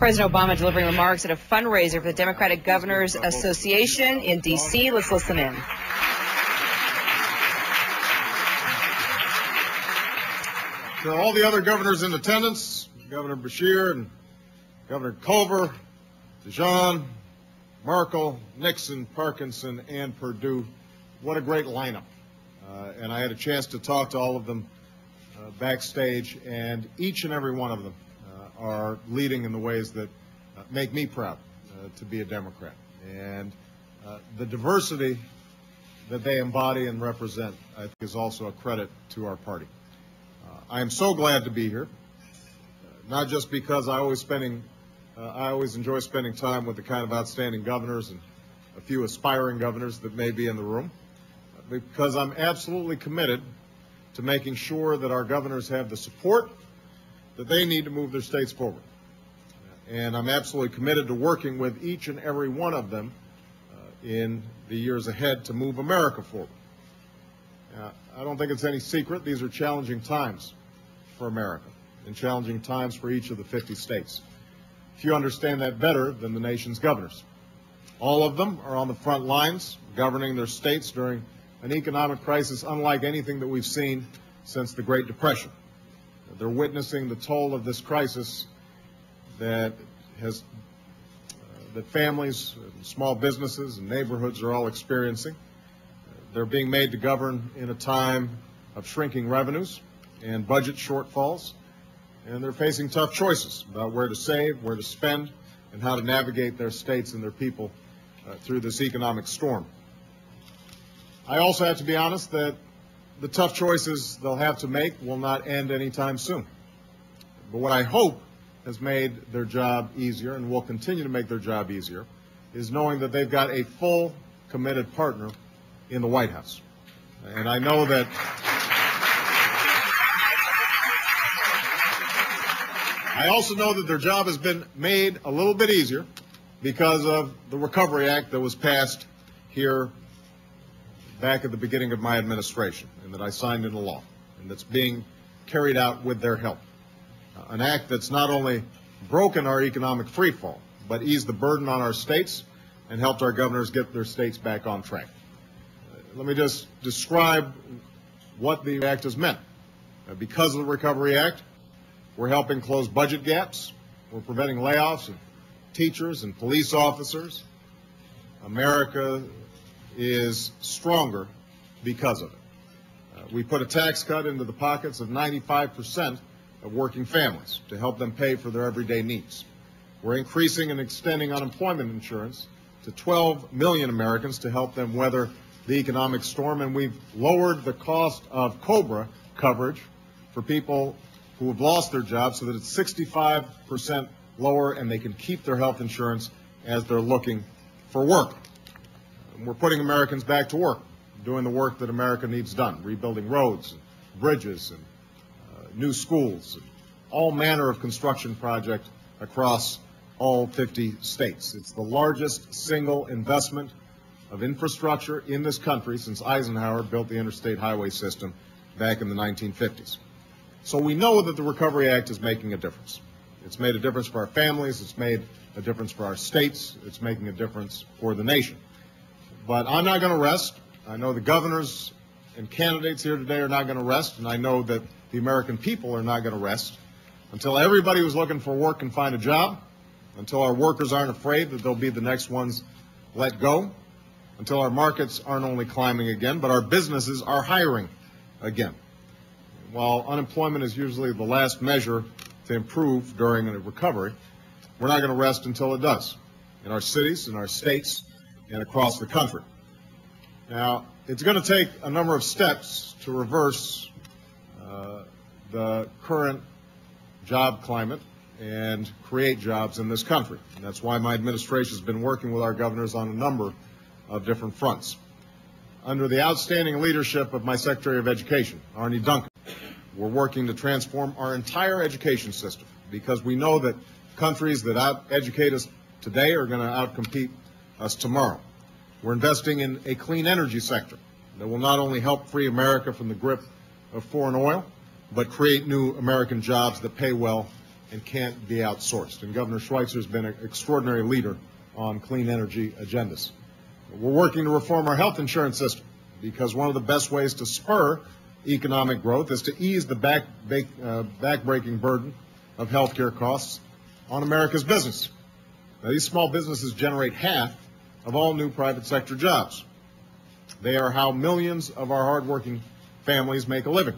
President Obama delivering remarks at a fundraiser for the Democratic Governors Association in D.C. Let's listen in. To all the other governors in attendance, Governor Beshear and Governor Culver, DeJean, Markle, Nixon, Parkinson, and Perdue, what a great lineup. And I had a chance to talk to all of them backstage, and each and every one of them are leading in the ways that make me proud to be a Democrat. And the diversity that they embody and represent, I think, is also a credit to our party. I am so glad to be here, not just because I always enjoy spending time with the kind of outstanding governors and a few aspiring governors that may be in the room, because I'm absolutely committed to making sure that our governors have the support that they need to move their states forward. And I'm absolutely committed to working with each and every one of them in the years ahead to move America forward. I don't think it's any secret these are challenging times for America and challenging times for each of the 50 states. Few understand that better than the nation's governors. All of them are on the front lines governing their states during an economic crisis unlike anything that we've seen since the Great Depression. They're witnessing the toll of this crisis that families, small businesses, and neighborhoods are all experiencing. They're being made to govern in a time of shrinking revenues and budget shortfalls, and they're facing tough choices about where to save, where to spend, and how to navigate their states and their people through this economic storm. I also have to be honest that the tough choices they'll have to make will not end anytime soon. But what I hope has made their job easier and will continue to make their job easier is knowing that they've got a full, committed partner in the White House. And I know that I also know that their job has been made a little bit easier because of the Recovery Act that was passed here back at the beginning of my administration and that I signed into law and that's being carried out with their help. An act that's not only broken our economic freefall, but eased the burden on our states and helped our governors get their states back on track. Let me just describe what the act has meant. Because of the Recovery Act, we're helping close budget gaps. We're preventing layoffs of teachers and police officers. America is stronger because of it. We put a tax cut into the pockets of 95% of working families to help them pay for their everyday needs. We're increasing and extending unemployment insurance to 12 million Americans to help them weather the economic storm, and we've lowered the cost of COBRA coverage for people who have lost their jobs so that it's 65% lower and they can keep their health insurance as they're looking for work. And we're putting Americans back to work, doing the work that America needs done, rebuilding roads, and bridges, and new schools, and all manner of construction projects across all 50 states. It's the largest single investment of infrastructure in this country since Eisenhower built the interstate highway system back in the 1950s. So we know that the Recovery Act is making a difference. It's made a difference for our families. It's made a difference for our states. It's making a difference for the nation. But I'm not going to rest. I know the governors and candidates here today are not going to rest, and I know that the American people are not going to rest until everybody who's looking for work can find a job, until our workers aren't afraid that they'll be the next ones let go, until our markets aren't only climbing again, but our businesses are hiring again. While unemployment is usually the last measure to improve during a recovery, we're not going to rest until it does in our cities, in our states, and across the country. Now, it's going to take a number of steps to reverse the current job climate and create jobs in this country. And that's why my administration has been working with our governors on a number of different fronts. Under the outstanding leadership of my Secretary of Education, Arne Duncan, we're working to transform our entire education system because we know that countries that out-educate us today are going to outcompete us tomorrow. We're investing in a clean energy sector that will not only help free America from the grip of foreign oil, but create new American jobs that pay well and can't be outsourced. And Governor Schweitzer has been an extraordinary leader on clean energy agendas. We're working to reform our health insurance system because one of the best ways to spur economic growth is to ease the back-breaking burden of health care costs on America's business. Now, these small businesses generate half of all new private sector jobs. They are how millions of our hardworking families make a living.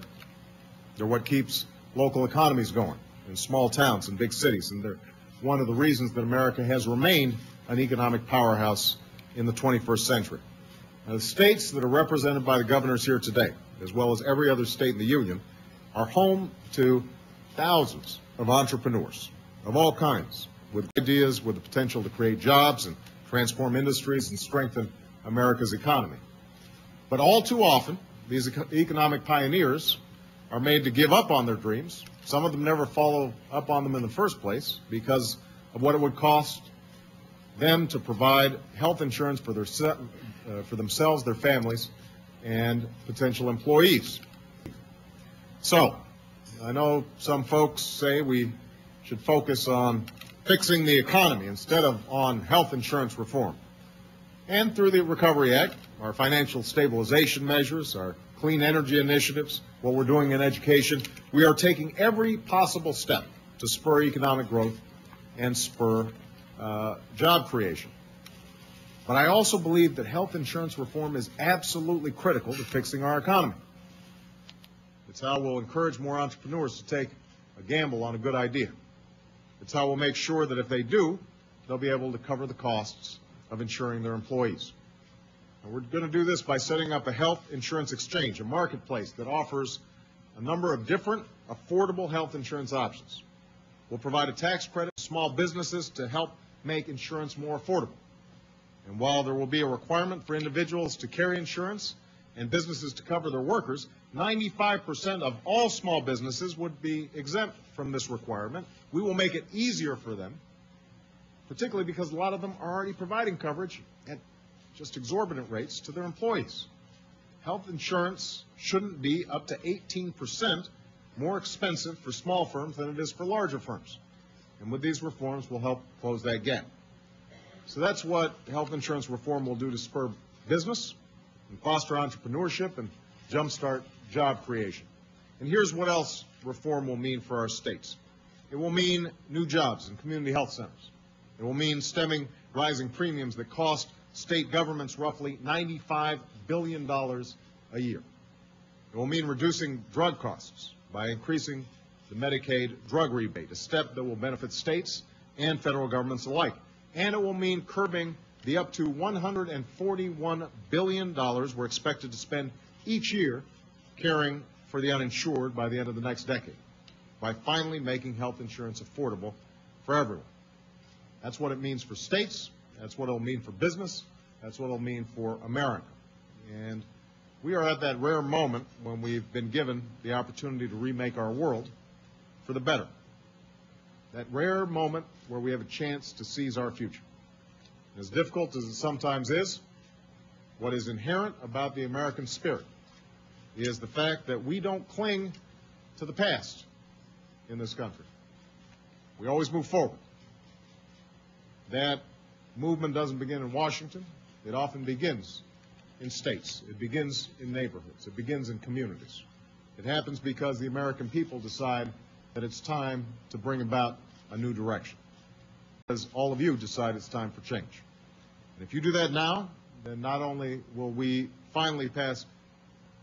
They're what keeps local economies going in small towns and big cities, and they're one of the reasons that America has remained an economic powerhouse in the 21st century. Now, the states that are represented by the governors here today, as well as every other state in the Union, are home to thousands of entrepreneurs of all kinds, with ideas with the potential to create jobs and transform industries and strengthen America's economy. But all too often, these economic pioneers are made to give up on their dreams. Some of them never follow up on them in the first place because of what it would cost them to provide health insurance for themselves, their families, and potential employees. So, I know some folks say we should focus on fixing the economy instead of on health insurance reform. And through the Recovery Act, our financial stabilization measures, our clean energy initiatives, what we're doing in education, we are taking every possible step to spur economic growth and spur job creation. But I also believe that health insurance reform is absolutely critical to fixing our economy. It's how we'll encourage more entrepreneurs to take a gamble on a good idea. It's how we'll make sure that if they do, they'll be able to cover the costs of insuring their employees. And we're going to do this by setting up a health insurance exchange, a marketplace that offers a number of different affordable health insurance options. We'll provide a tax credit to small businesses to help make insurance more affordable. And while there will be a requirement for individuals to carry insurance and businesses to cover their workers, 95% of all small businesses would be exempt from this requirement. We will make it easier for them, particularly because a lot of them are already providing coverage at just exorbitant rates to their employees. Health insurance shouldn't be up to 18% more expensive for small firms than it is for larger firms. And with these reforms, we'll help close that gap. So that's what health insurance reform will do to spur business and foster entrepreneurship and jumpstart job creation. And here's what else reform will mean for our states. It will mean new jobs in community health centers. It will mean stemming rising premiums that cost state governments roughly $95 billion a year. It will mean reducing drug costs by increasing the Medicaid drug rebate, a step that will benefit states and federal governments alike. And it will mean curbing the up to $141 billion we're expected to spend each year caring for the uninsured by the end of the next decade, by finally making health insurance affordable for everyone. That's what it means for states. That's what it'll mean for business. That's what it'll mean for America. And we are at that rare moment when we've been given the opportunity to remake our world for the better. That rare moment where we have a chance to seize our future. As difficult as it sometimes is, what is inherent about the American spirit is the fact that we don't cling to the past in this country. We always move forward. That movement doesn't begin in Washington. It often begins in states. It begins in neighborhoods. It begins in communities. It happens because the American people decide that it's time to bring about a new direction. Because all of you decide it's time for change. And if you do that now, then not only will we finally pass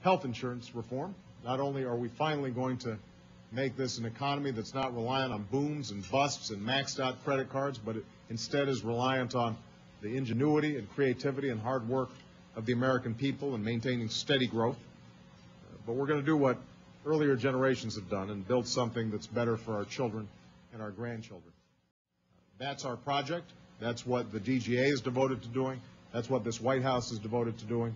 health insurance reform, not only are we finally going to make this an economy that's not reliant on booms and busts and maxed out credit cards, but it instead is reliant on the ingenuity and creativity and hard work of the American people in maintaining steady growth. But we're going to do what earlier generations have done and build something that's better for our children and our grandchildren. That's our project. That's what the DGA is devoted to doing. That's what this White House is devoted to doing.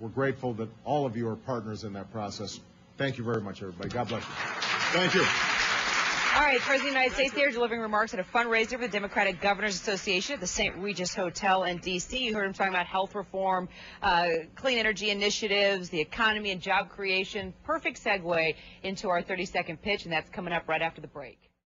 We're grateful that all of you are partners in that process. Thank you very much, everybody. God bless you. Thank you. All right, President of the United States there delivering remarks at a fundraiser for the Democratic Governors Association at the St. Regis Hotel in D.C. You heard him talking about health reform, clean energy initiatives, the economy and job creation. Perfect segue into our 30-second pitch, and that's coming up right after the break.